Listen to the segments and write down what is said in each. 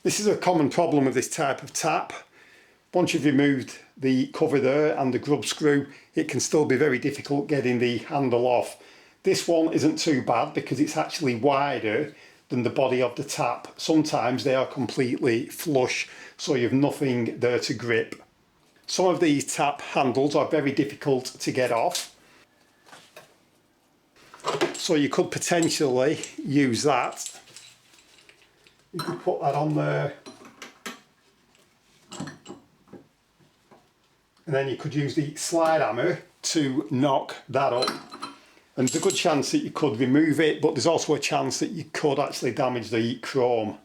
This is a common problem with this type of tap. Once you've removed the cover there and the grub screw, it can still be very difficult getting the handle off. This one isn't too bad because it's actually wider than the body of the tap. Sometimes they are completely flush, so you have nothing there to grip. Some of these tap handles are very difficult to get off, so you could potentially use that. You could put that on there, and then you could use the slide hammer to knock that up. And there's a good chance that you could remove it, but there's also a chance that you could actually damage the chrome.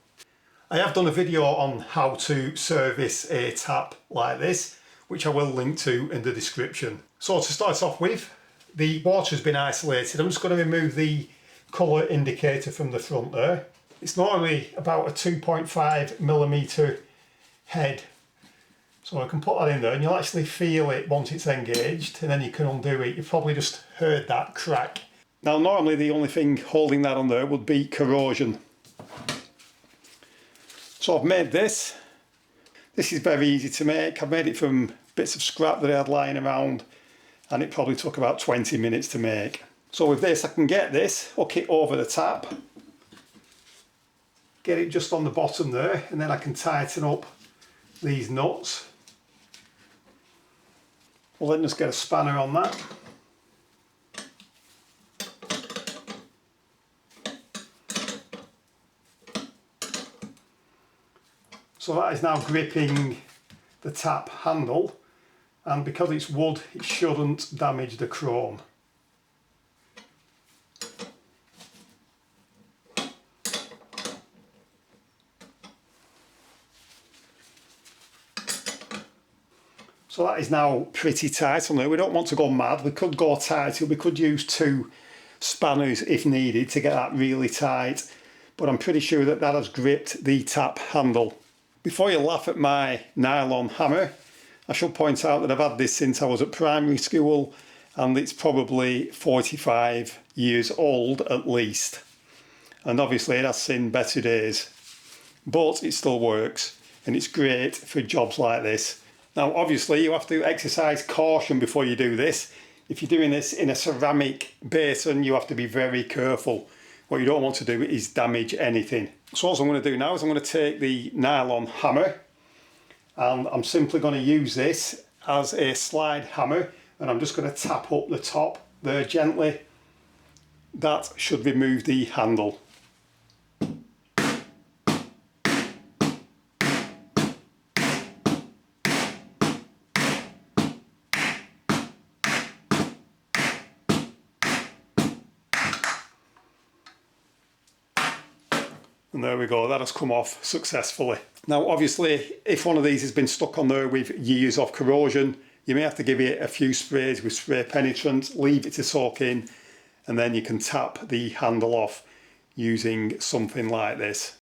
I have done a video on how to service a tap like this, which I will link to in the description. So to start off with, the water has been isolated. I'm just going to remove the colour indicator from the front there. It's normally about a 2.5mm head. So I can put that in there and you'll actually feel it once it's engaged, and then you can undo it. You've probably just heard that crack. Now normally the only thing holding that on there would be corrosion. So I've made this. This is very easy to make. I've made it from bits of scrap that I had lying around, and it probably took about 20 minutes to make. So with this I can get this, hook it over the tap, get it just on the bottom there, and then I can tighten up these nuts. We'll then just get a spanner on that. So that is now gripping the tap handle, and because it's wood it shouldn't damage the chrome. So that is now pretty tight on there. We don't want to go mad. We could go tighter. We could use 2 spanners if needed to get that really tight. But I'm pretty sure that that has gripped the tap handle. Before you laugh at my nylon hammer, I should point out that I've had this since I was at primary school, and it's probably 45 years old at least. And obviously it has seen better days. But it still works, and it's great for jobs like this. Now obviously you have to exercise caution before you do this. If you're doing this in a ceramic basin, you have to be very careful. What you don't want to do is damage anything. So what I'm going to do now is I'm going to take the nylon hammer, and I'm simply going to use this as a slide hammer, and I'm just going to tap up the top there gently. That should remove the handle. And there we go, that has come off successfully. Now obviously if one of these has been stuck on there with years of corrosion, you may have to give it a few sprays with spray penetrant, leave it to soak in, and then you can tap the handle off using something like this.